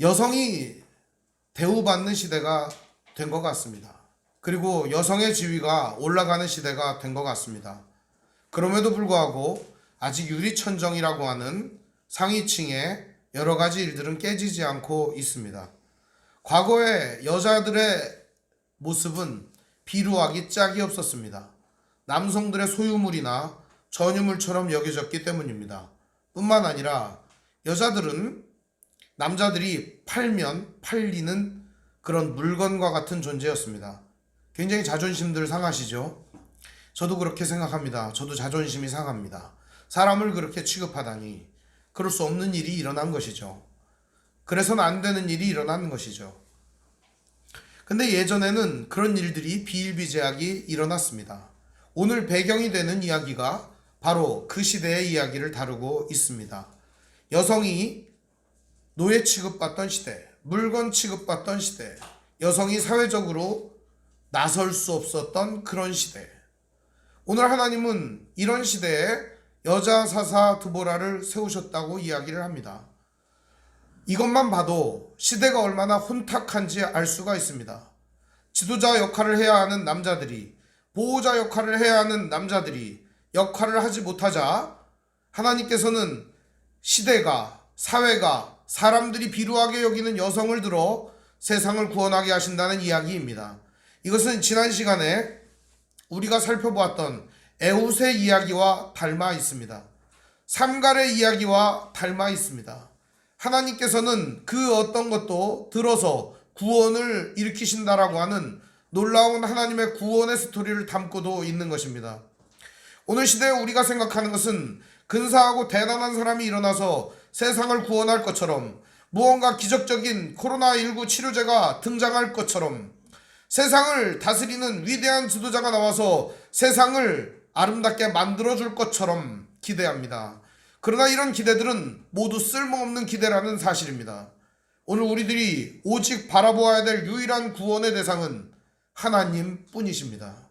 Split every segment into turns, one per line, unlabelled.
여성이 대우받는 시대가 된 것 같습니다. 그리고 여성의 지위가 올라가는 시대가 된 것 같습니다. 그럼에도 불구하고 아직 유리천정이라고 하는 상위층의 여러 가지 일들은 깨지지 않고 있습니다. 과거의 여자들의 모습은 비루하기 짝이 없었습니다. 남성들의 소유물이나 전유물처럼 여겨졌기 때문입니다. 뿐만 아니라 여자들은 남자들이 팔면 팔리는 그런 물건과 같은 존재였습니다. 굉장히 자존심들 상하시죠? 저도 그렇게 생각합니다. 저도 자존심이 상합니다. 사람을 그렇게 취급하다니 그럴 수 없는 일이 일어난 것이죠. 그래서는 안 되는 일이 일어나는 것이죠. 근데 예전에는 그런 일들이 비일비재하게 일어났습니다. 오늘 배경이 되는 이야기가 바로 그 시대의 이야기를 다루고 있습니다. 여성이 노예 취급받던 시대, 물건 취급받던 시대, 여성이 사회적으로 나설 수 없었던 그런 시대. 오늘 하나님은 이런 시대에 여자 사사 드보라를 세우셨다고 이야기를 합니다. 이것만 봐도 시대가 얼마나 혼탁한지 알 수가 있습니다. 지도자 역할을 해야 하는 남자들이, 보호자 역할을 해야 하는 남자들이 역할을 하지 못하자 하나님께서는 시대가, 사회가, 사람들이 비루하게 여기는 여성을 들어 세상을 구원하게 하신다는 이야기입니다. 이것은 지난 시간에 우리가 살펴보았던 에훗의 이야기와 닮아 있습니다. 삼갈의 이야기와 닮아 있습니다. 하나님께서는 그 어떤 것도 들어서 구원을 일으키신다라고 하는 놀라운 하나님의 구원의 스토리를 담고도 있는 것입니다. 오늘 시대에 우리가 생각하는 것은 근사하고 대단한 사람이 일어나서 세상을 구원할 것처럼, 무언가 기적적인 코로나19 치료제가 등장할 것처럼, 세상을 다스리는 위대한 지도자가 나와서 세상을 아름답게 만들어줄 것처럼 기대합니다. 그러나 이런 기대들은 모두 쓸모없는 기대라는 사실입니다. 오늘 우리들이 오직 바라보아야 될 유일한 구원의 대상은 하나님 뿐이십니다.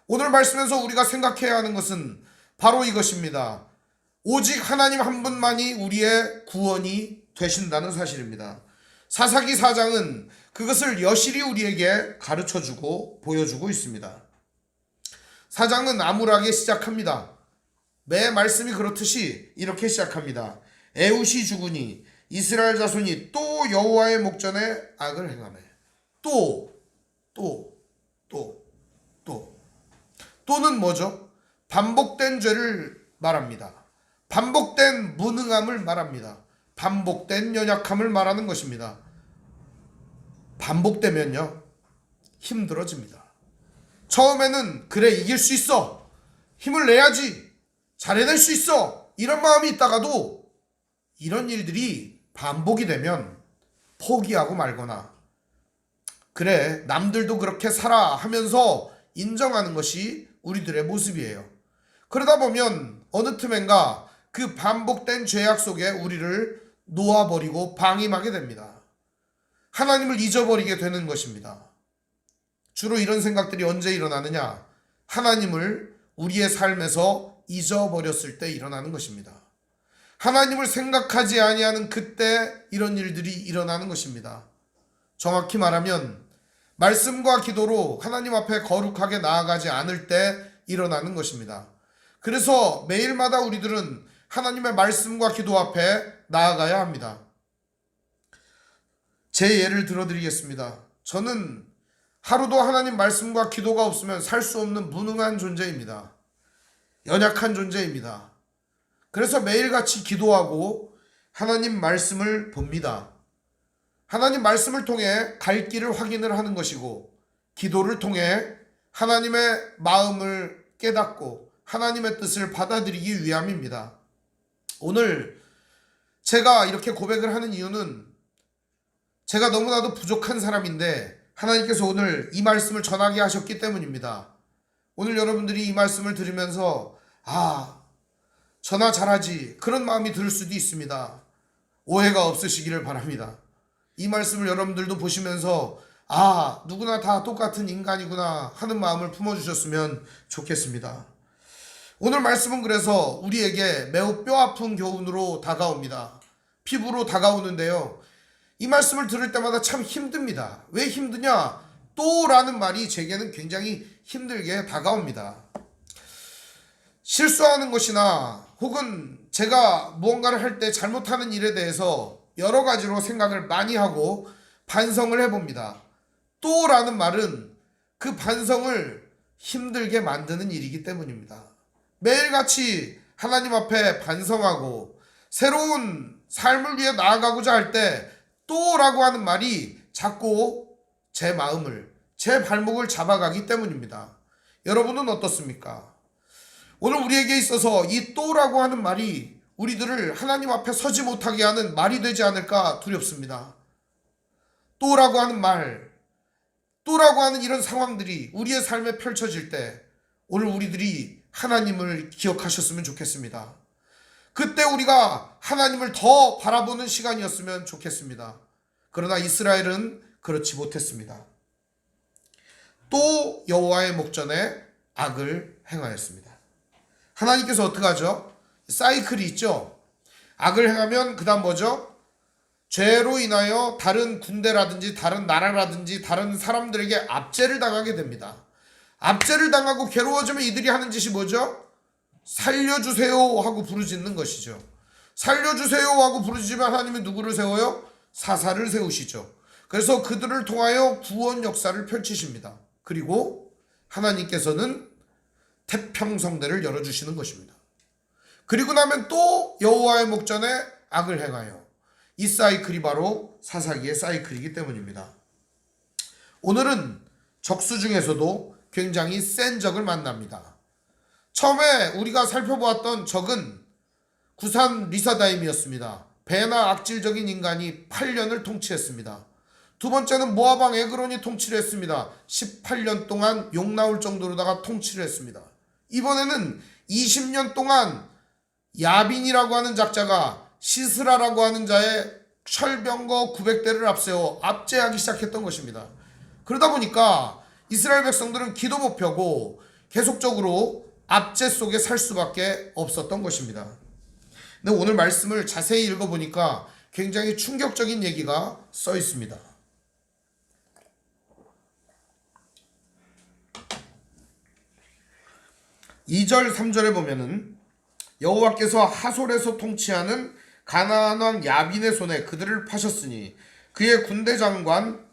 오늘 말씀에서 우리가 생각해야 하는 것은 바로 이것입니다. 오직 하나님 한 분만이 우리의 구원이 되신다는 사실입니다. 사사기 4장은 그것을 여실히 우리에게 가르쳐주고 보여주고 있습니다. 4장은 암울하게 시작합니다. 매 말씀이 그렇듯이 이렇게 시작합니다. 에훗이 죽으니 이스라엘 자손이 또 여호와의 목전에 악을 행하매. 또는 뭐죠? 반복된 죄를 말합니다. 반복된 무능함을 말합니다. 반복된 연약함을 말하는 것입니다. 반복되면요, 힘들어집니다. 처음에는 그래, 이길 수 있어, 힘을 내야지, 잘해낼 수 있어, 이런 마음이 있다가도 이런 일들이 반복이 되면 포기하고 말거나, 그래, 남들도 그렇게 살아 하면서 인정하는 것이 우리들의 모습이에요. 그러다 보면 어느 틈엔가 그 반복된 죄악 속에 우리를 놓아버리고 방임하게 됩니다. 하나님을 잊어버리게 되는 것입니다. 주로 이런 생각들이 언제 일어나느냐? 하나님을 우리의 삶에서 잊어버렸을 때 일어나는 것입니다. 하나님을 생각하지 아니하는 그때 이런 일들이 일어나는 것입니다. 정확히 말하면 말씀과 기도로 하나님 앞에 거룩하게 나아가지 않을 때 일어나는 것입니다. 그래서 매일마다 우리들은 하나님의 말씀과 기도 앞에 나아가야 합니다. 제 예를 들어드리겠습니다. 저는 하루도 하나님 말씀과 기도가 없으면 살 수 없는 무능한 존재입니다. 연약한 존재입니다. 그래서 매일같이 기도하고 하나님 말씀을 봅니다. 하나님 말씀을 통해 갈 길을 확인을 하는 것이고, 기도를 통해 하나님의 마음을 깨닫고 하나님의 뜻을 받아들이기 위함입니다. 오늘 제가 이렇게 고백을 하는 이유는 제가 너무나도 부족한 사람인데 하나님께서 오늘 이 말씀을 전하게 하셨기 때문입니다. 오늘 여러분들이 이 말씀을 들으면서 전화 잘하지, 그런 마음이 들 수도 있습니다. 오해가 없으시기를 바랍니다. 이 말씀을 여러분들도 보시면서 누구나 다 똑같은 인간이구나 하는 마음을 품어주셨으면 좋겠습니다. 오늘 말씀은 그래서 우리에게 매우 뼈아픈 교훈으로 다가옵니다. 피부로 다가오는데요, 이 말씀을 들을 때마다 참 힘듭니다. 왜 힘드냐? 또라는 말이 제게는 굉장히 힘들게 다가옵니다. 실수하는 것이나 혹은 제가 무언가를 할 때 잘못하는 일에 대해서 여러 가지로 생각을 많이 하고 반성을 해봅니다. 또라는 말은 그 반성을 힘들게 만드는 일이기 때문입니다. 매일같이 하나님 앞에 반성하고 새로운 삶을 위해 나아가고자 할 때 또라고 하는 말이 자꾸 제 마음을, 제 발목을 잡아가기 때문입니다. 여러분은 어떻습니까? 오늘 우리에게 있어서 이 또라고 하는 말이 우리들을 하나님 앞에 서지 못하게 하는 말이 되지 않을까 두렵습니다. 또라고 하는 말, 또라고 하는 이런 상황들이 우리의 삶에 펼쳐질 때 오늘 우리들이 하나님을 기억하셨으면 좋겠습니다. 그때 우리가 하나님을 더 바라보는 시간이었으면 좋겠습니다. 그러나 이스라엘은 그렇지 못했습니다. 또 여호와의 목전에 악을 행하였습니다. 하나님께서 어떻게 하죠? 사이클이 있죠. 악을 행하면 그 다음 뭐죠? 죄로 인하여 다른 군대라든지 다른 나라라든지 다른 사람들에게 압제를 당하게 됩니다. 압제를 당하고 괴로워지면 이들이 하는 짓이 뭐죠? 살려주세요 하고 부르짖는 것이죠. 살려주세요 하고 부르짖으면 하나님은 누구를 세워요? 사사를 세우시죠. 그래서 그들을 통하여 구원 역사를 펼치십니다. 그리고 하나님께서는 태평성대를 열어주시는 것입니다. 그리고 나면 또 여호와의 목전에 악을 행하여, 이 사이클이 바로 사사기의 사이클이기 때문입니다. 오늘은 적수 중에서도 굉장히 센 적을 만납니다. 처음에 우리가 살펴보았던 적은 구산 리사다임이었습니다. 배나 악질적인 인간이 8년을 통치했습니다. 두 번째는 모압 왕 에그론이 통치를 했습니다. 18년 동안 욕 나올 정도로다가 통치를 했습니다. 이번에는 20년 동안 야빈이라고 하는 작자가 시스라라고 하는 자의 철병거 900대를 앞세워 압제하기 시작했던 것입니다. 그러다 보니까 이스라엘 백성들은 기도 못 펴고 계속적으로 압제 속에 살 수밖에 없었던 것입니다. 근데 오늘 말씀을 자세히 읽어보니까 굉장히 충격적인 얘기가 써 있습니다. 2절 3절에 보면은 여호와께서 하솔에서 통치하는 가나안 왕 야빈의 손에 그들을 파셨으니 그의 군대 장관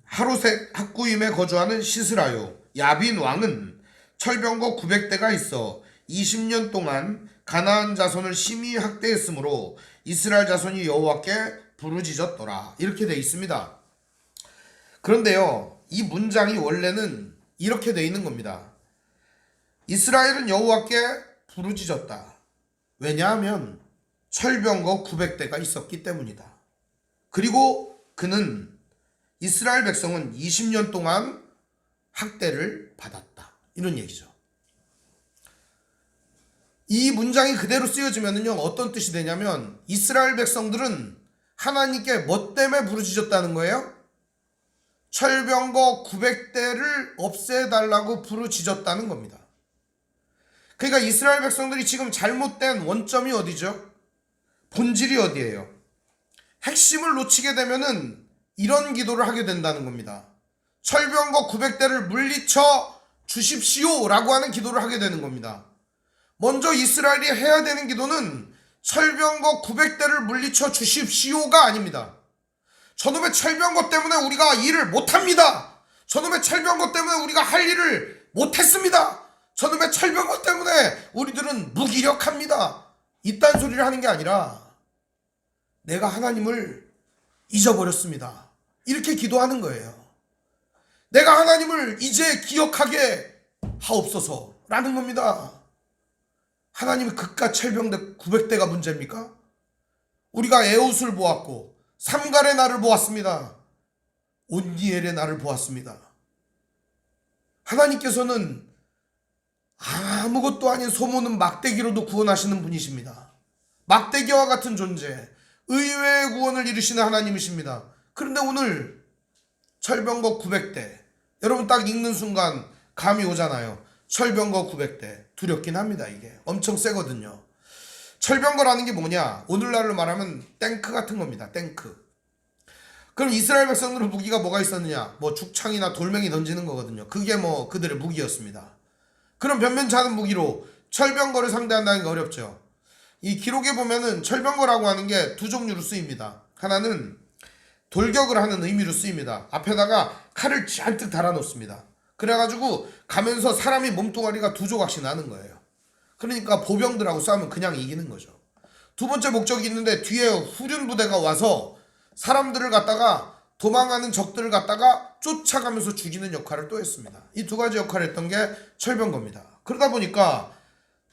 하루색 학구임에 거주하는 시스라요. 야빈 왕은 철병거 900대가 있어 20년 동안 가나안 자손을 심히 학대했으므로 이스라엘 자손이 여호와께 부르짖었더라. 이렇게 돼 있습니다. 그런데요, 이 문장이 원래는 이렇게 돼 있는 겁니다. 이스라엘은 여호와께 부르짖었다. 왜냐하면 철병거 900대가 있었기 때문이다. 그리고 그는 이스라엘 백성은 20년 동안 학대를 받았다. 이런 얘기죠. 이 문장이 그대로 쓰여지면요 어떤 뜻이 되냐면 이스라엘 백성들은 하나님께 뭐 때문에 부르짖었다는 거예요? 철병거 900대를 없애달라고 부르짖었다는 겁니다. 그러니까 이스라엘 백성들이 지금 잘못된 원점이 어디죠? 본질이 어디예요? 핵심을 놓치게 되면은 이런 기도를 하게 된다는 겁니다. 철병거 900대를 물리쳐 주십시오 라고 하는 기도를 하게 되는 겁니다. 먼저 이스라엘이 해야 되는 기도는 철병거 900대를 물리쳐 주십시오가 아닙니다. 저놈의 철병거 때문에 우리가 일을 못합니다. 저놈의 철병거 때문에 우리가 할 일을 못했습니다. 저놈의 철병거 때문에 우리들은 무기력합니다. 이딴 소리를 하는 게 아니라 내가 하나님을 잊어버렸습니다. 이렇게 기도하는 거예요. 내가 하나님을 이제 기억하게 하옵소서 라는 겁니다. 하나님이 그깟 철병대 900대가 문제입니까? 우리가 에옷을 보았고 삼갈의 날을 보았습니다. 온니엘의 날을 보았습니다. 하나님께서는 아무것도 아닌 소모는 막대기로도 구원하시는 분이십니다. 막대기와 같은 존재, 의외의 구원을 이루시는 하나님이십니다. 그런데 오늘 철병거 900대, 여러분 딱 읽는 순간 감이 오잖아요. 철병거 900대 두렵긴 합니다. 이게 엄청 세거든요. 철병거라는 게 뭐냐? 오늘날로 말하면 탱크 같은 겁니다. 탱크. 그럼 이스라엘 백성들은 무기가 뭐가 있었느냐? 뭐 죽창이나 돌멩이 던지는 거거든요. 그게 뭐 그들의 무기였습니다. 그럼 변변치 않은 무기로 철병거를 상대한다는 게 어렵죠. 이 기록에 보면은 철병거라고 하는 게 두 종류로 쓰입니다. 하나는 돌격을 하는 의미로 쓰입니다. 앞에다가 칼을 잔뜩 달아놓습니다. 그래가지고 가면서 사람이 몸뚱아리가 두 조각씩 나는 거예요. 그러니까 보병들하고 싸우면 그냥 이기는 거죠. 두 번째 목적이 있는데 뒤에 후륜 부대가 와서 사람들을 갖다가 도망가는 적들을 갖다가 쫓아가면서 죽이는 역할을 또 했습니다. 이 두 가지 역할을 했던 게 철병거입니다. 그러다 보니까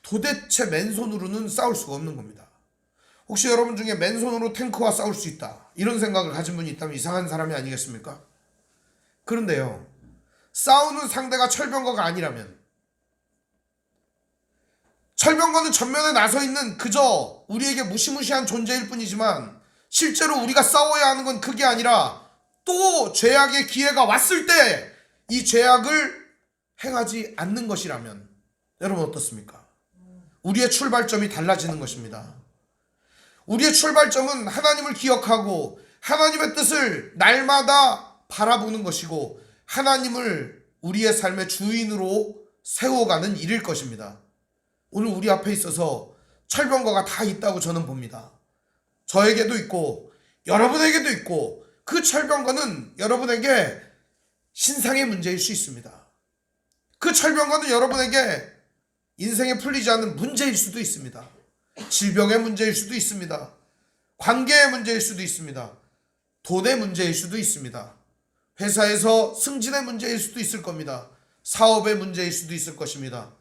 도대체 맨손으로는 싸울 수가 없는 겁니다. 혹시 여러분 중에 맨손으로 탱크와 싸울 수 있다 이런 생각을 가진 분이 있다면 이상한 사람이 아니겠습니까? 그런데요, 싸우는 상대가 철병거가 아니라면, 철병거는 전면에 나서 있는 그저 우리에게 무시무시한 존재일 뿐이지만 실제로 우리가 싸워야 하는 건 그게 아니라 또 죄악의 기회가 왔을 때 이 죄악을 행하지 않는 것이라면 여러분 어떻습니까? 우리의 출발점이 달라지는 것입니다. 우리의 출발점은 하나님을 기억하고 하나님의 뜻을 날마다 바라보는 것이고 하나님을 우리의 삶의 주인으로 세워가는 일일 것입니다. 오늘 우리 앞에 있어서 철병거가 다 있다고 저는 봅니다. 저에게도 있고 여러분에게도 있고 그 철병거는 여러분에게 신상의 문제일 수 있습니다. 그 철병거는 여러분에게 인생에 풀리지 않는 문제일 수도 있습니다. 질병의 문제일 수도 있습니다. 관계의 문제일 수도 있습니다. 돈의 문제일 수도 있습니다. 회사에서 승진의 문제일 수도 있을 겁니다. 사업의 문제일 수도 있을 것입니다.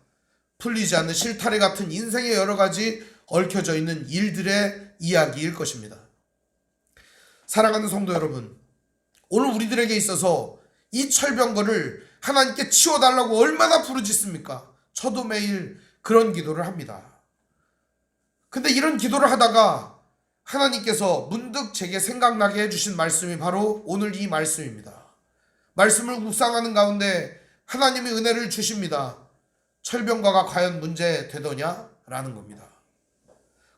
풀리지 않는 실타래 같은 인생의 여러 가지 얽혀져 있는 일들의 이야기일 것입니다. 사랑하는 성도 여러분, 오늘 우리들에게 있어서 이 철병거를 하나님께 치워달라고 얼마나 부르짖습니까? 저도 매일 그런 기도를 합니다. 근데 이런 기도를 하다가 하나님께서 문득 제게 생각나게 해주신 말씀이 바로 오늘 이 말씀입니다. 말씀을 묵상하는 가운데 하나님이 은혜를 주십니다. 철병거가 과연 문제 되더냐? 라는 겁니다.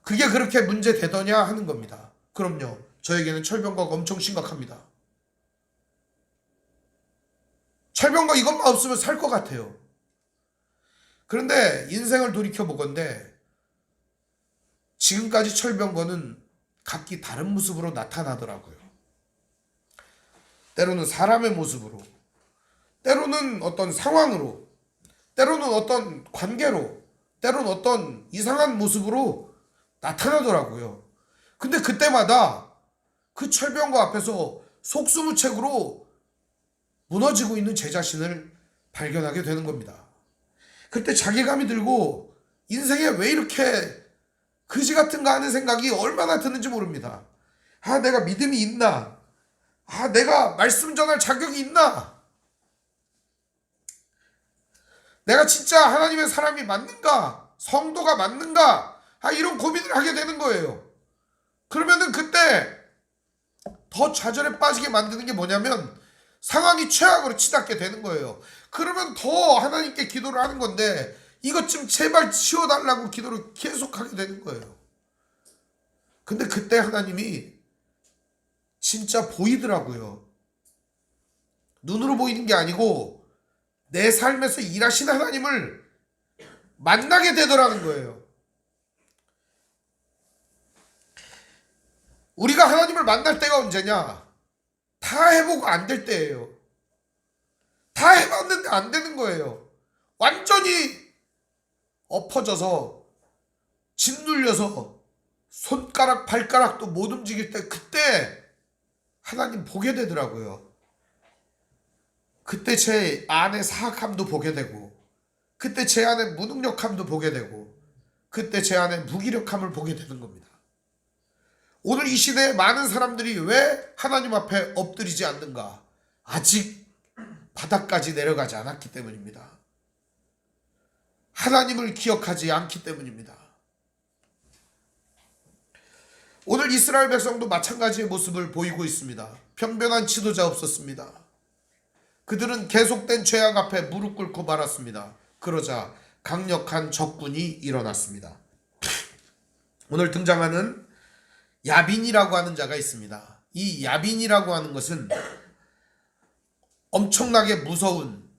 그게 그렇게 문제 되더냐 하는 겁니다. 그럼요, 저에게는 철병거가 엄청 심각합니다. 철병거 이것만 없으면 살 것 같아요. 그런데 인생을 돌이켜보건대 지금까지 철병거는 각기 다른 모습으로 나타나더라고요. 때로는 사람의 모습으로, 때로는 어떤 상황으로, 때로는 어떤 관계로, 때로는 어떤 이상한 모습으로 나타나더라고요. 근데 그때마다 그 철병거 앞에서 속수무책으로 무너지고 있는 제 자신을 발견하게 되는 겁니다. 그때 자괴감이 들고 인생에 왜 이렇게 그지 같은가 하는 생각이 얼마나 드는지 모릅니다. 아, 내가 믿음이 있나? 아, 내가 말씀 전할 자격이 있나? 내가 진짜 하나님의 사람이 맞는가? 성도가 맞는가? 아, 이런 고민을 하게 되는 거예요. 그러면은 그때 더 좌절에 빠지게 만드는 게 뭐냐면 상황이 최악으로 치닫게 되는 거예요. 그러면 더 하나님께 기도를 하는 건데 이것 좀 제발 치워달라고 기도를 계속하게 되는 거예요. 근데 그때 하나님이 진짜 보이더라고요. 눈으로 보이는 게 아니고 내 삶에서 일하신 하나님을 만나게 되더라는 거예요. 우리가 하나님을 만날 때가 언제냐? 다 해보고 안 될 때예요. 다 해봤는데 안 되는 거예요. 완전히 엎어져서 짓눌려서 손가락 발가락도 못 움직일 때 그때 하나님 보게 되더라고요. 그때 제 안의 사악함도 보게 되고 그때 제 안의 무능력함도 보게 되고 그때 제 안의 무기력함을 보게 되는 겁니다. 오늘 이 시대에 많은 사람들이 왜 하나님 앞에 엎드리지 않는가? 아직 바닥까지 내려가지 않았기 때문입니다. 하나님을 기억하지 않기 때문입니다. 오늘 이스라엘 백성도 마찬가지의 모습을 보이고 있습니다. 평변한 지도자 없었습니다. 그들은 계속된 죄악 앞에 무릎 꿇고 말았습니다. 그러자 강력한 적군이 일어났습니다. 오늘 등장하는 야빈이라고 하는 자가 있습니다. 이 야빈이라고 하는 것은 엄청나게 무서운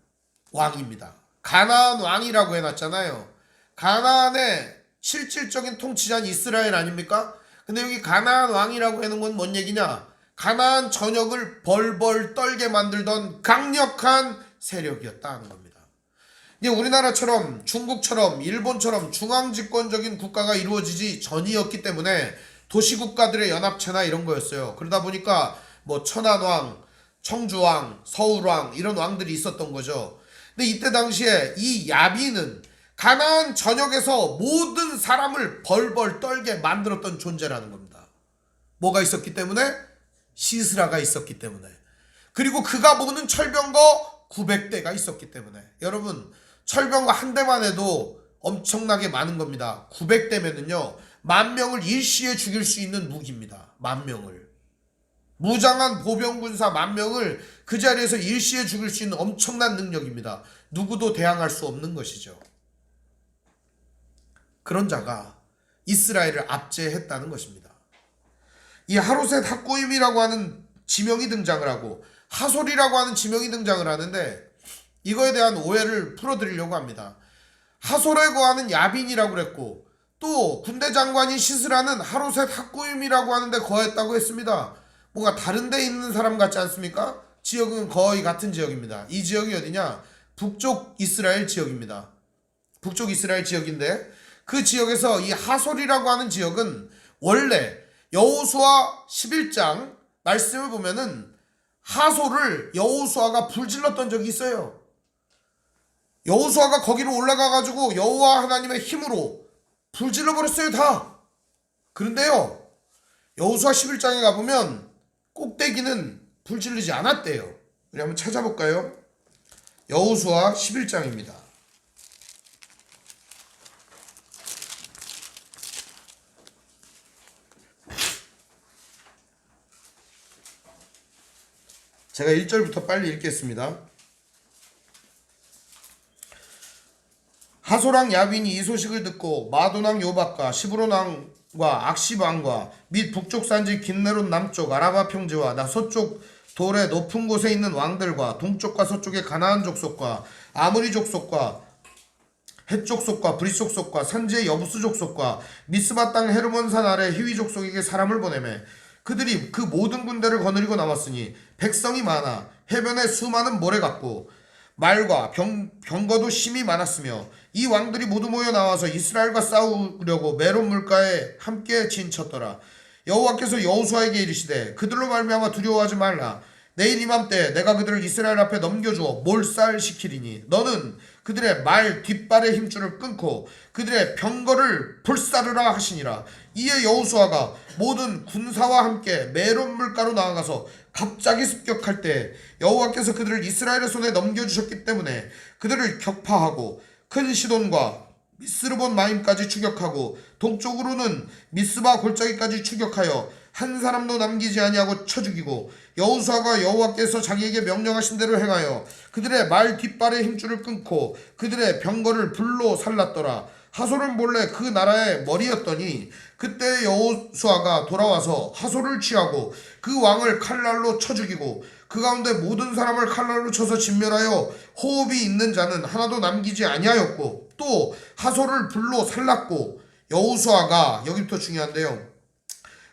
왕입니다. 가나안 왕이라고 해놨잖아요. 가나안의 실질적인 통치자는 이스라엘 아닙니까? 근데 여기 가나안 왕이라고 해놓은 건 뭔 얘기냐? 가나안 전역을 벌벌 떨게 만들던 강력한 세력이었다는 겁니다. 이게 우리나라처럼 중국처럼 일본처럼 중앙집권적인 국가가 이루어지지 전이었기 때문에 도시국가들의 연합체나 이런 거였어요. 그러다 보니까 뭐 천안왕, 청주왕, 서울왕 이런 왕들이 있었던 거죠. 근데 이때 당시에 이 야빈은 가나안 전역에서 모든 사람을 벌벌 떨게 만들었던 존재라는 겁니다. 뭐가 있었기 때문에? 시스라가 있었기 때문에. 그리고 그가 모는 철병거 900대가 있었기 때문에. 여러분, 철병거 한 대만 해도 엄청나게 많은 겁니다. 900대면은요 10,000명을 일시에 죽일 수 있는 무기입니다. 10,000명을. 무장한 보병군사 10,000명을 그 자리에서 일시에 죽일 수 있는 엄청난 능력입니다. 누구도 대항할 수 없는 것이죠. 그런 자가 이스라엘을 압제했다는 것입니다. 이 하루셋 학고임이라고 하는 지명이 등장을 하고 하솔이라고 하는 지명이 등장을 하는데 이거에 대한 오해를 풀어드리려고 합니다. 하솔에 거하는 야빈이라고 그랬고 또 군대 장관인 시스라는 하루셋 학고임이라고 하는데 거했다고 했습니다. 뭔가 다른 데 있는 사람 같지 않습니까? 지역은 거의 같은 지역입니다. 이 지역이 어디냐? 북쪽 이스라엘 지역입니다. 북쪽 이스라엘 지역인데 그 지역에서 이 하솔이라고 하는 지역은 원래 여호수아 11장 말씀을 보면은 하솔을 여호수아가 불질렀던 적이 있어요. 여호수아가 거기로 올라가가지고 여호와 하나님의 힘으로 불질러버렸어요 다. 그런데요 여호수아 11장에 가보면 꼭대기는 불질르지 않았대요. 우리 한번 찾아볼까요? 여호수아 11장입니다. 제가 1절부터 빨리 읽겠습니다. 하솔왕 야빈이 이 소식을 듣고 마돈왕 요박과 시브론 왕과 악십 왕과 및 북쪽 산지 긴네롯 남쪽 아라바 평지와 나 서쪽 돌의 높은 곳에 있는 왕들과 동쪽과 서쪽의 가나안 족속과 아모리 족속과 헷 족속과 브릿 족속과 산지의 여부스 족속과 미스바 땅 헤르몬산 아래 히위 족속에게 사람을 보내매 그들이 그 모든 군대를 거느리고 나왔으니 백성이 많아 해변에 수많은 모래 같고 말과 병거도 심히 많았으며 이 왕들이 모두 모여 나와서 이스라엘과 싸우려고 메론 물가에 함께 진쳤더라. 여호와께서 여호수아에게 이르시되 그들로 말미암아 두려워하지 말라. 내일 이맘때 내가 그들을 이스라엘 앞에 넘겨주어 몰살시키리니 너는 그들의 말 뒷발의 힘줄을 끊고 그들의 병거를 불사르라 하시니라. 이에 여호수아가 모든 군사와 함께 메론 물가로 나아가서 갑자기 습격할 때 여호와께서 그들을 이스라엘의 손에 넘겨주셨기 때문에 그들을 격파하고 큰 시돈과 미스르본 마임까지 추격하고 동쪽으로는 미스바 골짜기까지 추격하여 한 사람도 남기지 아니하고 쳐 죽이고 여호수아가 여호와께서 자기에게 명령하신 대로 행하여 그들의 말 뒷발의 힘줄을 끊고 그들의 병거를 불로 살랐더라. 하솔은 본래 그 나라의 머리였더니 그때 여호수아가 돌아와서 하솔을 취하고 그 왕을 칼날로 쳐 죽이고 그 가운데 모든 사람을 칼날로 쳐서 진멸하여 호흡이 있는 자는 하나도 남기지 아니하였고 또 하솔을 불로 살랐고 여호수아가 여기부터 중요한데요.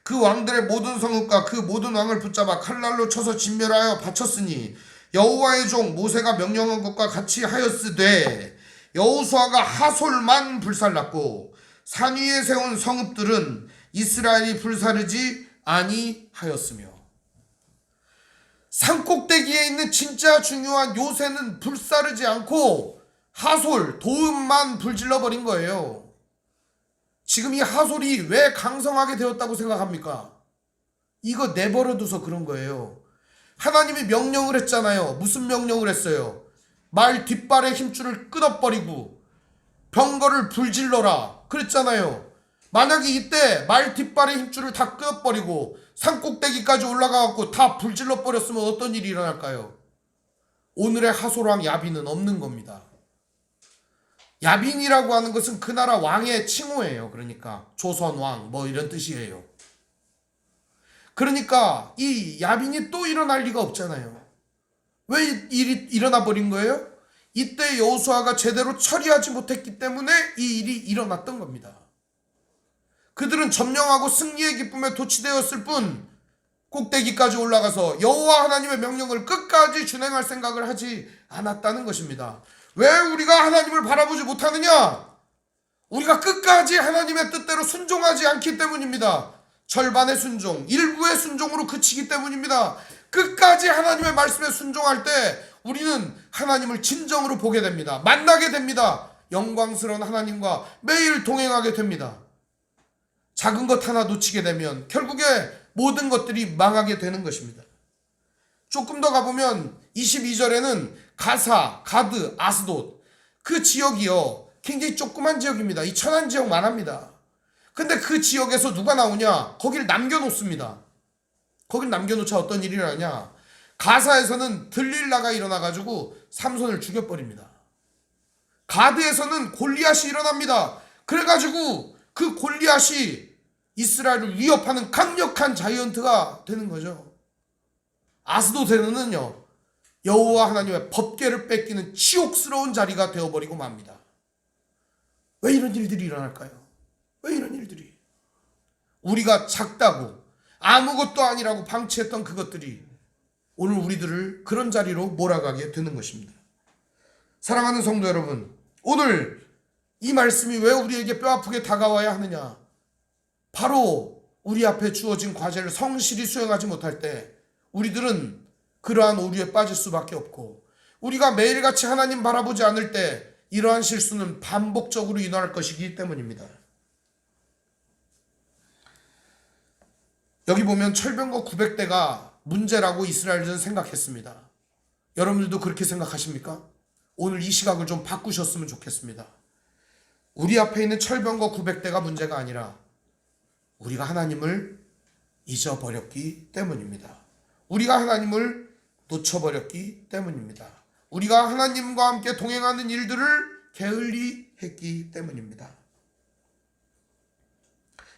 그 왕들의 모든 성읍과 그 모든 왕을 붙잡아 칼날로 쳐서 진멸하여 바쳤으니 여호와의 종 모세가 명령한 것과 같이 하였으되 여호수아가 하솔만 불살랐고 산 위에 세운 성읍들은 이스라엘이 불사르지 아니하였으며 산꼭대기에 있는 진짜 중요한 요새는 불사르지 않고 하솔 도읍만 불질러버린 거예요. 지금 이 하솔이 왜 강성하게 되었다고 생각합니까? 이거 내버려둬서 그런 거예요. 하나님이 명령을 했잖아요. 무슨 명령을 했어요? 말 뒷발의 힘줄을 끊어버리고 병거를 불질러라 그랬잖아요. 만약에 이때 말 뒷발의 힘줄을 다 끊어버리고 산꼭대기까지 올라가갖고 다 불질러 버렸으면 어떤 일이 일어날까요? 오늘의 하솔왕 야빈은 없는 겁니다. 야빈이라고 하는 것은 그 나라 왕의 칭호예요. 그러니까 조선왕 뭐 이런 뜻이에요. 그러니까 이 야빈이 또 일어날 리가 없잖아요. 왜 일이 일어나 버린 거예요? 이때 여호수아가 제대로 처리하지 못했기 때문에 이 일이 일어났던 겁니다. 그들은 점령하고 승리의 기쁨에 도취되었을 뿐 꼭대기까지 올라가서 여호와 하나님의 명령을 끝까지 준행할 생각을 하지 않았다는 것입니다. 왜 우리가 하나님을 바라보지 못하느냐? 우리가 끝까지 하나님의 뜻대로 순종하지 않기 때문입니다. 절반의 순종, 일부의 순종으로 그치기 때문입니다. 끝까지 하나님의 말씀에 순종할 때 우리는 하나님을 진정으로 보게 됩니다. 만나게 됩니다. 영광스러운 하나님과 매일 동행하게 됩니다. 작은 것 하나 놓치게 되면 결국에 모든 것들이 망하게 되는 것입니다. 조금 더 가보면 22절에는 가사, 가드, 아스돗 그 지역이요 굉장히 조그만 지역입니다. 이 천한 지역만 합니다. 근데 그 지역에서 누가 나오냐? 거기를 남겨놓습니다. 거길 남겨놓자 어떤 일이 일어나냐? 가사에서는 들릴라가 일어나가지고 삼손을 죽여버립니다. 가드에서는 골리앗이 일어납니다. 그래가지고 그 골리앗이 이스라엘을 위협하는 강력한 자이언트가 되는 거죠. 아스돗에는요 여호와 하나님의 법궤를 뺏기는 치욕스러운 자리가 되어버리고 맙니다. 왜 이런 일들이 일어날까요? 왜 이런 일들이? 우리가 작다고 아무것도 아니라고 방치했던 그것들이 오늘 우리들을 그런 자리로 몰아가게 되는 것입니다. 사랑하는 성도 여러분, 오늘 이 말씀이 왜 우리에게 뼈아프게 다가와야 하느냐? 바로 우리 앞에 주어진 과제를 성실히 수행하지 못할 때 우리들은 그러한 오류에 빠질 수밖에 없고, 우리가 매일같이 하나님 바라보지 않을 때 이러한 실수는 반복적으로 일어날 것이기 때문입니다. 여기 보면 철병거 900대가 문제라고 이스라엘은 생각했습니다. 여러분들도 그렇게 생각하십니까? 오늘 이 시각을 좀 바꾸셨으면 좋겠습니다. 우리 앞에 있는 철병거 900대가 문제가 아니라 우리가 하나님을 잊어버렸기 때문입니다. 우리가 하나님을 놓쳐버렸기 때문입니다. 우리가 하나님과 함께 동행하는 일들을 게을리했기 때문입니다.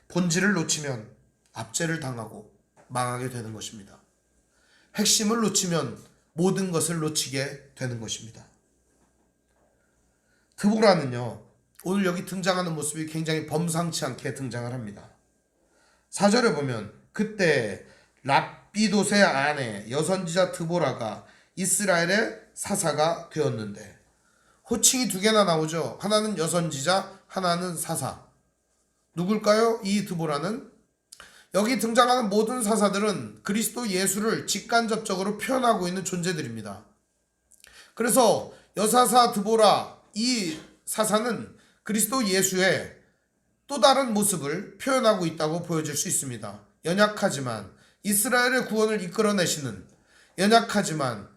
본질을 놓치면 압제를 당하고 망하게 되는 것입니다. 핵심을 놓치면 모든 것을 놓치게 되는 것입니다. 드보라는요, 오늘 여기 등장하는 모습이 굉장히 범상치 않게 등장을 합니다. 4절에 보면 그때 랍비돗의 아내 여선지자 드보라가 이스라엘의 사사가 되었는데, 호칭이 두 개나 나오죠. 하나는 여선지자, 하나는 사사. 누굴까요? 이 드보라는 여기 등장하는 모든 사사들은 그리스도 예수를 직간접적으로 표현하고 있는 존재들입니다. 그래서 여사사 드보라, 이 사사는 그리스도 예수의 또 다른 모습을 표현하고 있다고 보여질 수 있습니다. 연약하지만 이스라엘의 구원을 이끌어내시는, 연약하지만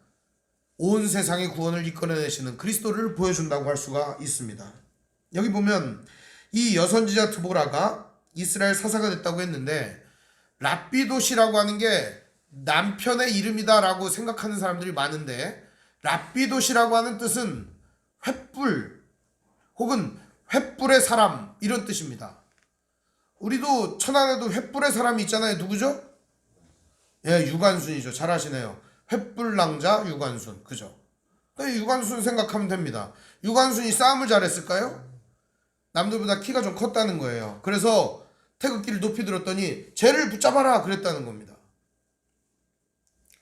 온 세상의 구원을 이끌어내시는 그리스도를 보여준다고 할 수가 있습니다. 여기 보면 이 여선지자 드보라가 이스라엘 사사가 됐다고 했는데, 랍비돗이라고 하는 게 남편의 이름이다라고 생각하는 사람들이 많은데, 랍비돗이라고 하는 뜻은 횃불 혹은 횃불의 사람, 이런 뜻입니다. 우리도 천안에도 횃불의 사람이 있잖아요. 누구죠? 예, 유관순이죠. 잘 아시네요. 횃불낭자 유관순, 그죠? 유관순 생각하면 됩니다. 유관순이 싸움을 잘했을까요? 남들보다 키가 좀 컸다는 거예요. 그래서 태극기를 높이 들었더니 쟤를 붙잡아라 그랬다는 겁니다.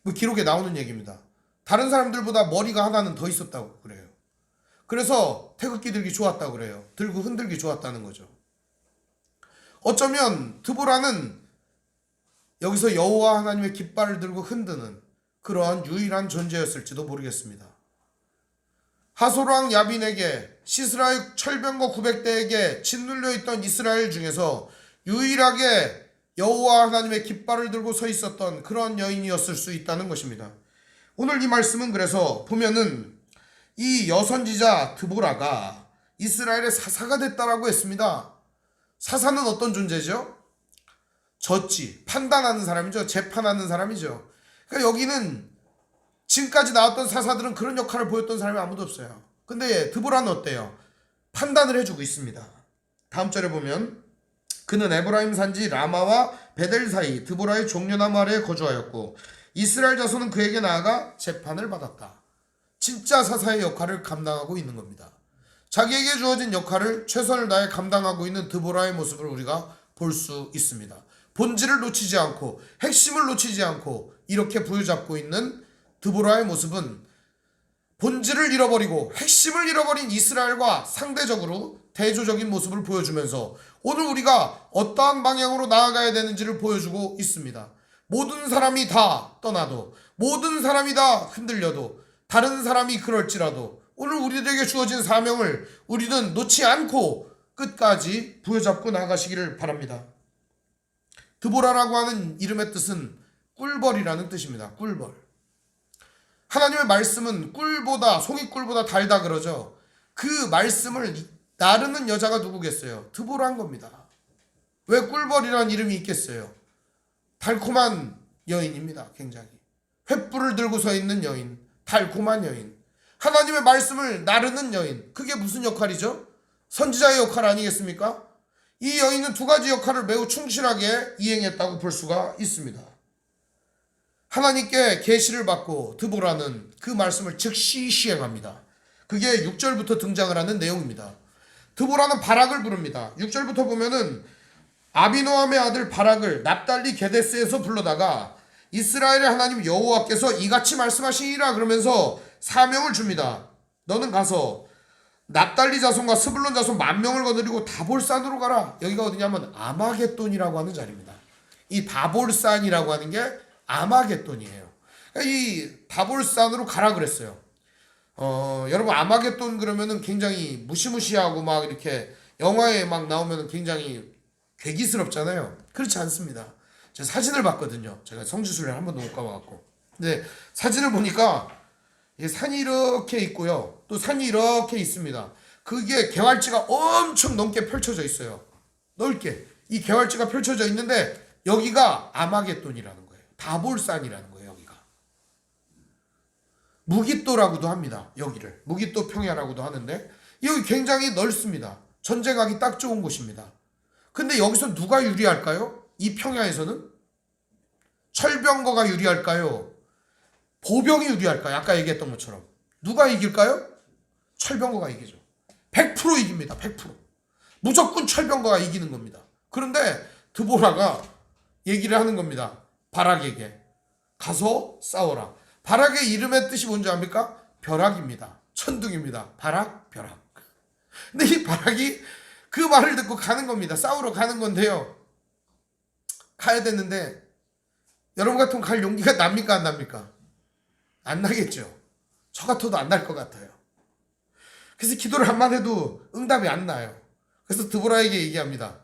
그 기록에 나오는 얘기입니다. 다른 사람들보다 머리가 하나는 더 있었다고 그래요. 그래서 태극기 들기 좋았다고 그래요. 들고 흔들기 좋았다는 거죠. 어쩌면 드보라는 여기서 여호와 하나님의 깃발을 들고 흔드는 그러한 유일한 존재였을지도 모르겠습니다. 하솔왕 야빈에게, 시스라의 철병거 900대에게 짓눌려 있던 이스라엘 중에서 유일하게 여호와 하나님의 깃발을 들고 서 있었던 그런 여인이었을 수 있다는 것입니다. 오늘 이 말씀은 그래서 보면은 이 여선지자 드보라가 이스라엘의 사사가 됐다라고 했습니다. 사사는 어떤 존재죠? 젖지, 판단하는 사람이죠. 재판하는 사람이죠. 그러니까 여기는 지금까지 나왔던 사사들은 그런 역할을 보였던 사람이 아무도 없어요. 근데 드보라는 어때요? 판단을 해주고 있습니다. 다음 절에 보면 그는 에브라임 산지 라마와 베델 사이 드보라의 종려나무 아래에 거주하였고 이스라엘 자손은 그에게 나아가 재판을 받았다. 진짜 사사의 역할을 감당하고 있는 겁니다. 자기에게 주어진 역할을 최선을 다해 감당하고 있는 드보라의 모습을 우리가 볼 수 있습니다. 본질을 놓치지 않고 핵심을 놓치지 않고 이렇게 부여잡고 있는 드보라의 모습은 본질을 잃어버리고 핵심을 잃어버린 이스라엘과 상대적으로 대조적인 모습을 보여주면서 오늘 우리가 어떠한 방향으로 나아가야 되는지를 보여주고 있습니다. 모든 사람이 다 떠나도, 모든 사람이 다 흔들려도, 다른 사람이 그럴지라도 오늘 우리들에게 주어진 사명을 우리는 놓지 않고 끝까지 부여잡고 나가시기를 바랍니다. 드보라라고 하는 이름의 뜻은 꿀벌이라는 뜻입니다. 꿀벌. 하나님의 말씀은 꿀보다, 송이꿀보다 달다 그러죠. 그 말씀을 나르는 여자가 누구겠어요? 드보라인 겁니다. 왜 꿀벌이라는 이름이 있겠어요? 달콤한 여인입니다. 굉장히 횃불을 들고 서 있는 여인, 달콤한 여인, 하나님의 말씀을 나르는 여인. 그게 무슨 역할이죠? 선지자의 역할 아니겠습니까? 이 여인은 두 가지 역할을 매우 충실하게 이행했다고 볼 수가 있습니다. 하나님께 계시를 받고 드보라는 그 말씀을 즉시 시행합니다. 그게 6절부터 등장을 하는 내용입니다. 드보라는 바락을 부릅니다. 6절부터 보면은 아비노함의 아들 바락을 납달리 게데스에서 불러다가 이스라엘의 하나님 여호와께서 이같이 말씀하시니라 그러면서 사명을 줍니다. 너는 가서 납달리 자손과 스불론 자손 10,000명을 거느리고 다볼산으로 가라. 여기가 어디냐면 아마겟돈이라고 하는 자리입니다. 이 다볼산이라고 하는 게 아마겟돈이에요. 이 다볼산으로 가라 그랬어요. 여러분 아마겟돈 그러면은 굉장히 무시무시하고 막 이렇게 영화에 막 나오면 굉장히 괴기스럽잖아요. 그렇지 않습니다. 제가 사진을 봤거든요. 제가 성지순례를 한 번도 못 가봐갖고. 근데 사진을 보니까 산이 이렇게 있고요. 또 산이 이렇게 있습니다. 그게 개활지가 엄청 넓게 펼쳐져 있어요. 넓게. 이 개활지가 펼쳐져 있는데 여기가 아마겟돈이라는 거예요. 다볼산이라는 거예요. 여기가. 무깃도라고도 합니다. 여기를. 무깃도 평야라고도 하는데 여기 굉장히 넓습니다. 전쟁하기 딱 좋은 곳입니다. 근데 여기서 누가 유리할까요? 이 평야에서는? 철병거가 유리할까요? 보병이 유리할까요? 아까 얘기했던 것처럼. 누가 이길까요? 철병거가 이기죠. 100% 이깁니다. 100%. 무조건 철병거가 이기는 겁니다. 그런데 드보라가 얘기를 하는 겁니다. 바락에게. 가서 싸워라. 바락의 이름의 뜻이 뭔지 압니까? 벼락입니다. 천둥입니다. 바락, 벼락. 근데 이 바락이 그 말을 듣고 가는 겁니다. 싸우러 가는 건데요. 가야 되는데 여러분 같으면 갈 용기가 납니까? 안 납니까? 안 나겠죠. 저 같아도 안 날 것 같아요. 그래서 기도를 한번 해도 응답이 안 나요. 그래서 드보라에게 얘기합니다.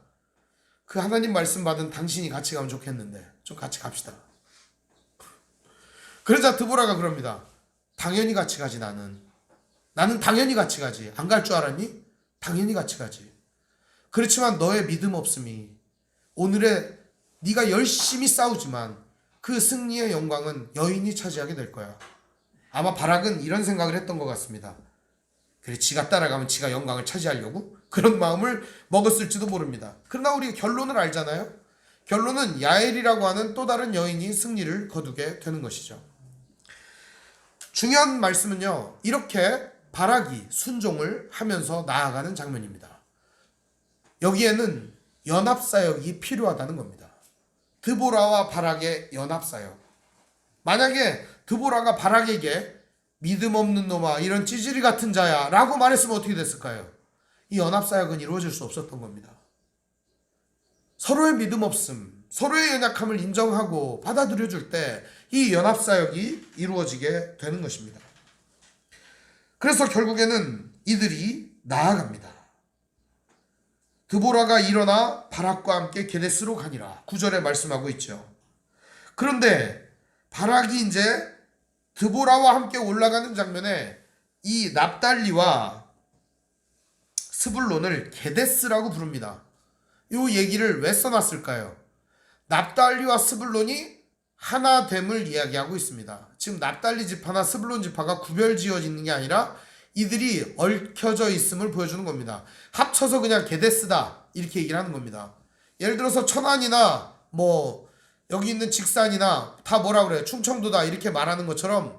그 하나님 말씀 받은 당신이 같이 가면 좋겠는데 좀 같이 갑시다. 그러자 드보라가 그럽니다. 당연히 같이 가지 나는. 나는 당연히 같이 가지. 안 갈 줄 알았니? 당연히 같이 가지. 그렇지만 너의 믿음 없음이 오늘의 네가 열심히 싸우지만 그 승리의 영광은 여인이 차지하게 될 거야. 아마 바락은 이런 생각을 했던 것 같습니다. 그래, 지가 따라가면 지가 영광을 차지하려고 그런 마음을 먹었을지도 모릅니다. 그러나 우리 결론을 알잖아요. 결론은 야엘이라고 하는 또 다른 여인이 승리를 거두게 되는 것이죠. 중요한 말씀은요. 이렇게 바락이 순종을 하면서 나아가는 장면입니다. 여기에는 연합사역이 필요하다는 겁니다. 드보라와 바락의 연합사역. 만약에 드보라가 바락에게 믿음 없는 놈아 이런 찌질이 같은 자야 라고 말했으면 어떻게 됐을까요? 이 연합사역은 이루어질 수 없었던 겁니다. 서로의 믿음 없음, 서로의 연약함을 인정하고 받아들여줄 때 이 연합사역이 이루어지게 되는 것입니다. 그래서 결국에는 이들이 나아갑니다. 드보라가 일어나 바락과 함께 게데스로 가니라 9절에 말씀하고 있죠. 그런데 바락이 이제 드보라와 함께 올라가는 장면에 이 납달리와 스불론을 게데스라고 부릅니다. 이 얘기를 왜 써놨을까요? 납달리와 스불론이 하나됨을 이야기하고 있습니다. 지금 납달리 지파나 스불론 지파가 구별 지어지는 게 아니라 이들이 얽혀져 있음을 보여주는 겁니다. 합쳐서 그냥 게데스다 이렇게 얘기를 하는 겁니다. 예를 들어서 천안이나 뭐 여기 있는 직산이나 다 뭐라 그래요? 충청도다 이렇게 말하는 것처럼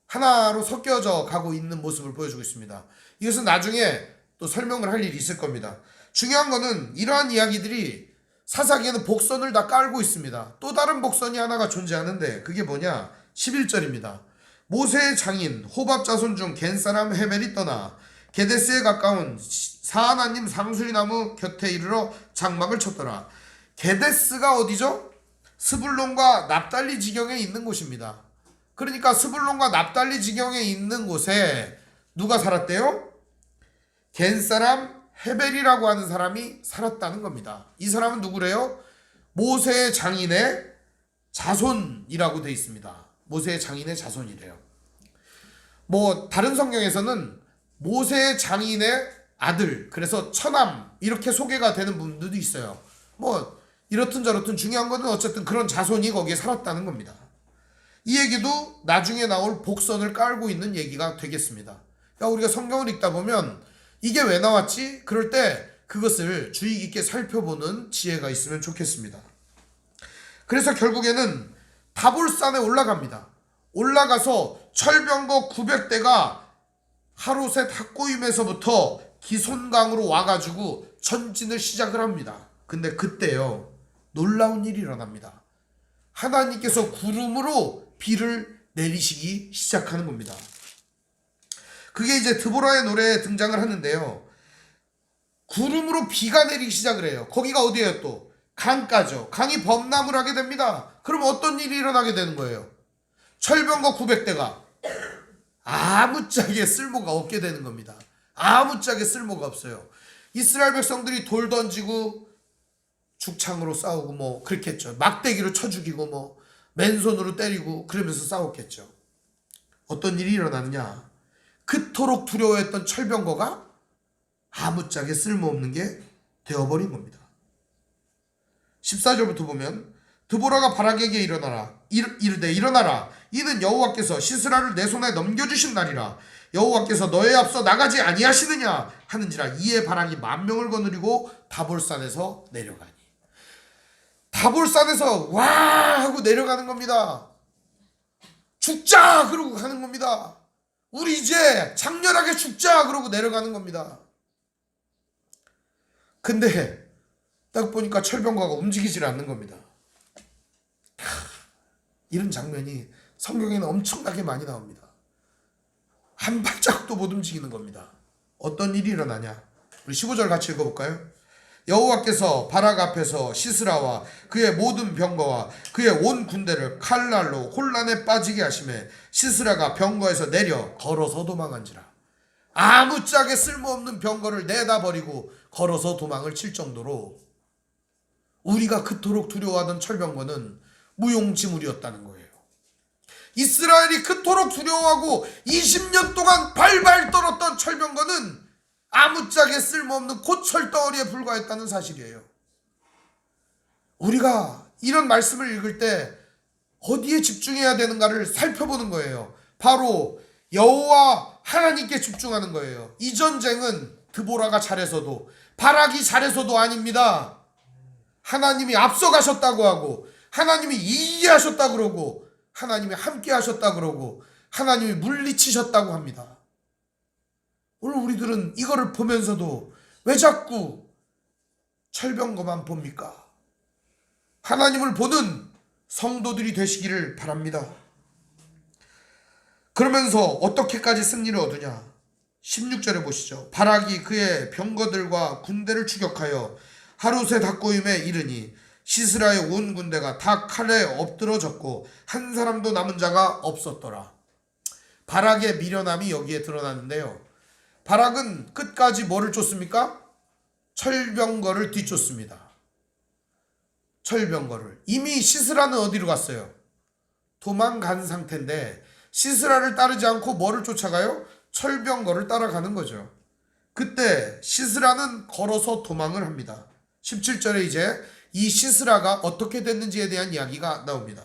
하나로 섞여져 가고 있는 모습을 보여주고 있습니다. 이것은 나중에 또 설명을 할 일이 있을 겁니다. 중요한 거는 이러한 이야기들이 사사기에는 복선을 다 깔고 있습니다. 또 다른 복선이 하나가 존재하는데 그게 뭐냐? 11절입니다. 모세의 장인 호밥 자손 중 겐사람 헤벨이 떠나 게데스에 가까운 사하나님 상수리나무 곁에 이르러 장막을 쳤더라. 게데스가 어디죠? 스불론과 납달리 지경에 있는 곳입니다. 그러니까 스불론과 납달리 지경에 있는 곳에 누가 살았대요? 겐사람 헤벨이라고 하는 사람이 살았다는 겁니다. 이 사람은 누구래요? 모세의 장인의 자손이라고 되어 있습니다. 모세의 장인의 자손이래요. 뭐 다른 성경에서는 모세의 장인의 아들, 그래서 처남 이렇게 소개가 되는 분들도 있어요. 뭐 이렇든 저렇든 중요한 거는 어쨌든 그런 자손이 거기에 살았다는 겁니다. 이 얘기도 나중에 나올 복선을 깔고 있는 얘기가 되겠습니다. 그러니까 우리가 성경을 읽다 보면 이게 왜 나왔지? 그럴 때 그것을 주의 깊게 살펴보는 지혜가 있으면 좋겠습니다. 그래서 결국에는 다볼산에 올라갑니다. 올라가서 철병거 900대가 하루셋 학고임에서부터 기손강으로 와가지고 전진을 시작을 합니다. 근데 그때요 놀라운 일이 일어납니다. 하나님께서 구름으로 비를 내리시기 시작하는 겁니다. 그게 이제 드보라의 노래에 등장을 하는데요. 구름으로 비가 내리기 시작을 해요. 거기가 어디예요 또? 강가죠. 강이 범람을 하게 됩니다. 그럼 어떤 일이 일어나게 되는 거예요? 철병거 900대가 아무짝에 쓸모가 없게 되는 겁니다. 아무짝에 쓸모가 없어요. 이스라엘 백성들이 돌 던지고 죽창으로 싸우고 뭐 그렇겠죠. 막대기로 쳐 죽이고 뭐 맨손으로 때리고 그러면서 싸웠겠죠. 어떤 일이 일어나느냐? 그토록 두려워했던 철병거가 아무짝에 쓸모없는 게 되어버린 겁니다. 14절부터 보면 드보라가 바락에게 이르되 일어나라. 이는 여호와께서 시스라를 내 손에 넘겨주신 날이라. 여호와께서 너의 앞서 나가지 아니하시느냐 하는지라. 이에 바락이 10,000명을 거느리고 다볼산에서 내려가니. 다볼산에서 와 하고 내려가는 겁니다. 죽자 그러고 가는 겁니다. 우리 이제 장렬하게 죽자 그러고 내려가는 겁니다. 근데 딱 보니까 철병거가 움직이질 않는 겁니다. 이런 장면이 성경에는 엄청나게 많이 나옵니다. 한 발짝도 못 움직이는 겁니다. 어떤 일이 일어나냐? 우리 15절 같이 읽어볼까요? 여호와께서 바락 앞에서 시스라와 그의 모든 병거와 그의 온 군대를 칼날로 혼란에 빠지게 하심에 시스라가 병거에서 내려 걸어서 도망한지라. 아무짝에 쓸모없는 병거를 내다 버리고 걸어서 도망을 칠 정도로 우리가 그토록 두려워하던 철병거는 무용지물이었다는 거예요. 이스라엘이 그토록 두려워하고 20년 동안 발발 떨었던 철병거는 아무짝에 쓸모없는 고철덩어리에 불과했다는 사실이에요. 우리가 이런 말씀을 읽을 때 어디에 집중해야 되는가를 살펴보는 거예요. 바로 여호와 하나님께 집중하는 거예요. 이 전쟁은 드보라가 잘해서도 바락이 잘해서도 아닙니다. 하나님이 앞서가셨다고 하고 하나님이 이기하셨다고 그러고 하나님이 함께 하셨다고 그러고 하나님이 물리치셨다고 합니다. 오늘 우리들은 이거를 보면서도 왜 자꾸 철병거만 봅니까? 하나님을 보는 성도들이 되시기를 바랍니다. 그러면서 어떻게까지 승리를 얻으냐? 16절에 보시죠. 바락이 그의 병거들과 군대를 추격하여 하루셋 학고임에 이르니 시스라의 온 군대가 다 칼에 엎드러졌고 한 사람도 남은 자가 없었더라. 바락의 미련함이 여기에 드러나는데요. 바락은 끝까지 뭐를 쫓습니까? 철병거를 뒤쫓습니다. 철병거를. 이미 시스라는 어디로 갔어요? 도망간 상태인데 시스라를 따르지 않고 뭐를 쫓아가요? 철병거를 따라가는 거죠. 그때 시스라는 걸어서 도망을 합니다. 17절에 이제 이 시스라가 어떻게 됐는지에 대한 이야기가 나옵니다.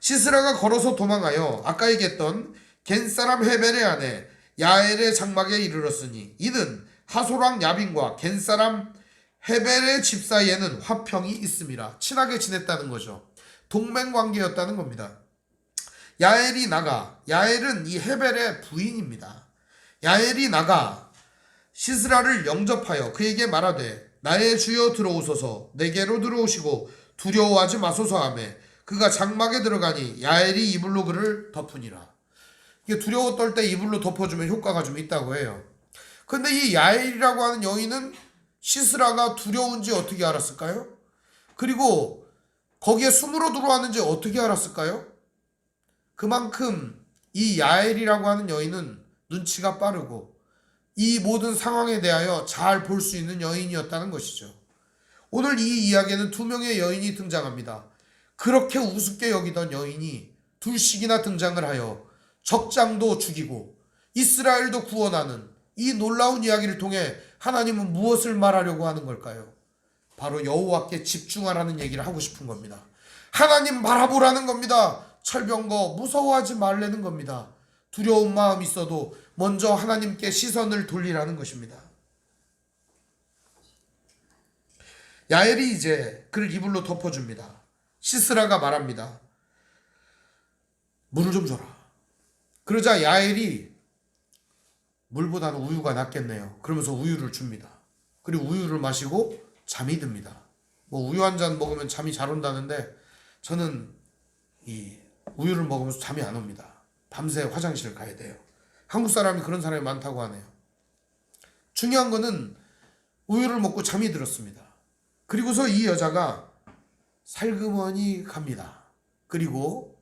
시스라가 걸어서 도망하여 아까 얘기했던 겐사람 헤벨의 아내 야엘의 장막에 이르렀으니 이는 하솔왕 야빈과 겐사람 헤벨의 집 사이에는 화평이 있음이라. 친하게 지냈다는 거죠. 동맹관계였다는 겁니다. 야엘이 나가, 야엘은 이 헤벨의 부인입니다. 야엘이 나가 시스라를 영접하여 그에게 말하되 나의 주여 들어오소서, 내게로 들어오시고 두려워하지 마소서 하며 그가 장막에 들어가니 야엘이 이불로 그를 덮으니라. 이게 두려워 떨 때 이불로 덮어주면 효과가 좀 있다고 해요. 근데 이 야엘이라고 하는 여인은 시스라가 두려운지 어떻게 알았을까요? 그리고 거기에 숨으로 들어왔는지 어떻게 알았을까요? 그만큼 이 야엘이라고 하는 여인은 눈치가 빠르고 이 모든 상황에 대하여 잘 볼 수 있는 여인이었다는 것이죠. 오늘 이 이야기에는 두 명의 여인이 등장합니다. 그렇게 우습게 여기던 여인이 둘씩이나 등장을 하여 적장도 죽이고 이스라엘도 구원하는 이 놀라운 이야기를 통해 하나님은 무엇을 말하려고 하는 걸까요? 바로 여호와께 집중하라는 얘기를 하고 싶은 겁니다. 하나님 바라보라는 겁니다. 철병거 무서워하지 말라는 겁니다. 두려운 마음 있어도 먼저 하나님께 시선을 돌리라는 것입니다. 야엘이 이제 그를 이불로 덮어줍니다. 시스라가 말합니다. 물을 좀 줘라. 그러자 야엘이 물보다는 우유가 낫겠네요. 그러면서 우유를 줍니다. 그리고 우유를 마시고 잠이 듭니다. 뭐 우유 한 잔 먹으면 잠이 잘 온다는데 저는 이 우유를 먹으면서 잠이 안 옵니다. 밤새 화장실을 가야 돼요. 한국 사람이 그런 사람이 많다고 하네요. 중요한 거는 우유를 먹고 잠이 들었습니다. 그리고서 이 여자가 살그머니 갑니다. 그리고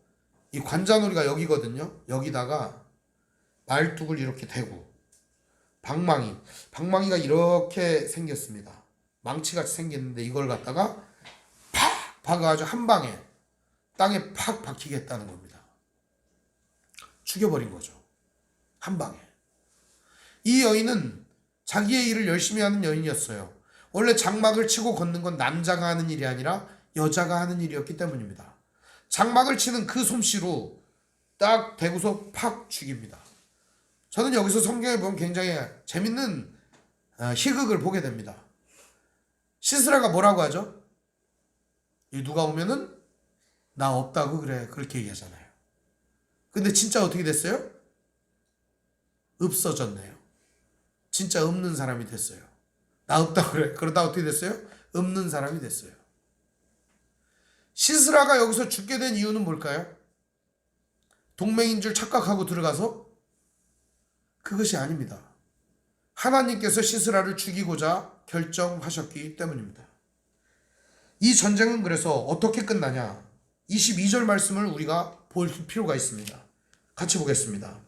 이 관자놀이가 여기거든요. 여기다가 말뚝을 이렇게 대고 방망이가 이렇게 생겼습니다. 망치같이 생겼는데 이걸 갖다가 팍 박아가지고 한 방에 땅에 팍 박히겠다는 겁니다. 죽여버린 거죠. 한 방에. 이 여인은 자기의 일을 열심히 하는 여인이었어요. 원래 장막을 치고 걷는 건 남자가 하는 일이 아니라 여자가 하는 일이었기 때문입니다. 장막을 치는 그 솜씨로 딱 대고서 팍 죽입니다. 저는 여기서 성경에 보면 굉장히 재밌는 희극을 보게 됩니다. 시스라가 뭐라고 하죠? 누가 오면은 나 없다고 그래, 그렇게 얘기하잖아요. 근데 진짜 어떻게 됐어요? 없어졌네요. 진짜 없는 사람이 됐어요. 나 없다고 그래. 그러다 어떻게 됐어요? 없는 사람이 됐어요. 시스라가 여기서 죽게 된 이유는 뭘까요? 동맹인 줄 착각하고 들어가서? 그것이 아닙니다. 하나님께서 시스라를 죽이고자 결정하셨기 때문입니다. 이 전쟁은 그래서 어떻게 끝나냐? 22절 말씀을 우리가 볼 필요가 있습니다. 같이 보겠습니다.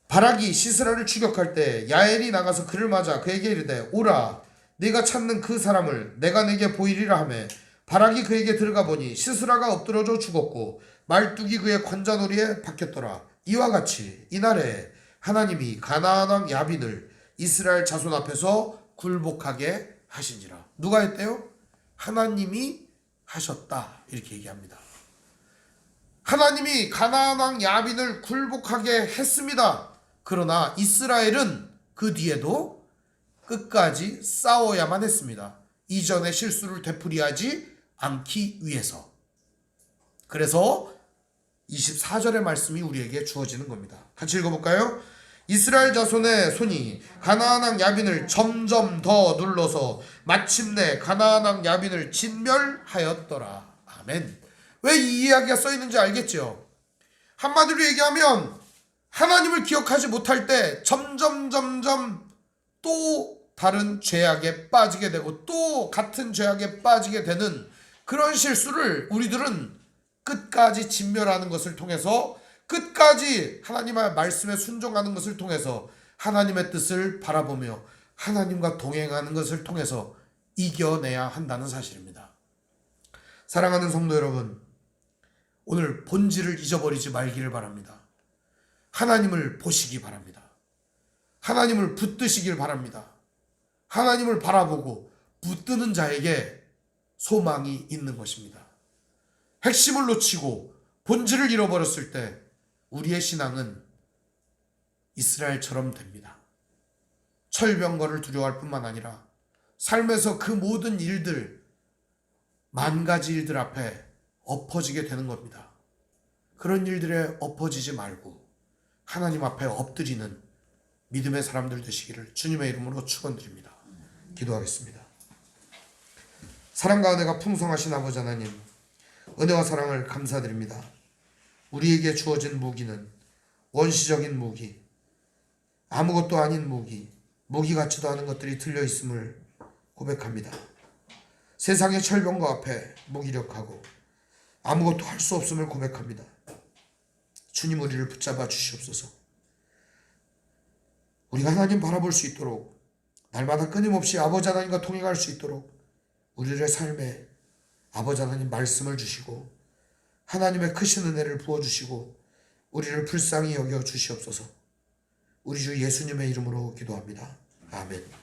바락이 시스라를 추격할 때 야엘이 나가서 그를 맞아 그에게 이르되 오라 네가 찾는 그 사람을 내가 내게 보이리라 하매 바락이 그에게 들어가 보니 시스라가 엎드러져 죽었고 말뚝이 그의 관자놀이에 박혔더라. 이와 같이 이날에 하나님이 가나안 왕 야빈을 이스라엘 자손 앞에서 굴복하게 하시니라. 누가 했대요? 하나님이 하셨다. 이렇게 얘기합니다. 하나님이 가나안 왕 야빈을 굴복하게 했습니다. 그러나 이스라엘은 그 뒤에도 끝까지 싸워야만 했습니다. 이전의 실수를 되풀이하지 않기 위해서. 그래서 24절의 말씀이 우리에게 주어지는 겁니다. 같이 읽어볼까요? 이스라엘 자손의 손이 가나안 왕 야빈을 점점 더 눌러서 마침내 가나안 왕 야빈을 진멸하였더라. 아멘. 왜 이 이야기가 써있는지 알겠죠? 한마디로 얘기하면 하나님을 기억하지 못할 때 점점 또 다른 죄악에 빠지게 되고 또 같은 죄악에 빠지게 되는 그런 실수를 우리들은 끝까지 진멸하는 것을 통해서 끝까지 하나님의 말씀에 순종하는 것을 통해서 하나님의 뜻을 바라보며 하나님과 동행하는 것을 통해서 이겨내야 한다는 사실입니다. 사랑하는 성도 여러분, 오늘 본질을 잊어버리지 말기를 바랍니다. 하나님을 보시기 바랍니다. 하나님을 붙드시길 바랍니다. 하나님을 바라보고 붙드는 자에게 소망이 있는 것입니다. 핵심을 놓치고 본질을 잃어버렸을 때 우리의 신앙은 이스라엘처럼 됩니다. 철병거를 두려워할 뿐만 아니라 삶에서 그 모든 일들, 만 가지 일들 앞에 엎어지게 되는 겁니다. 그런 일들에 엎어지지 말고 하나님 앞에 엎드리는 믿음의 사람들 되시기를 주님의 이름으로 축원드립니다. 기도하겠습니다. 사랑과 은혜가 풍성하신 아버지 하나님, 은혜와 사랑을 감사드립니다. 우리에게 주어진 무기는 원시적인 무기, 아무것도 아닌 무기 같지도 않은 것들이 들려있음을 고백합니다. 세상의 철병거 앞에 무기력하고 아무것도 할 수 없음을 고백합니다. 주님, 우리를 붙잡아 주시옵소서. 우리가 하나님 바라볼 수 있도록, 날마다 끊임없이 아버지 하나님과 통행할 수 있도록 우리의 삶에 아버지 하나님 말씀을 주시고 하나님의 크신 은혜를 부어주시고 우리를 불쌍히 여겨 주시옵소서. 우리 주 예수님의 이름으로 기도합니다. 아멘.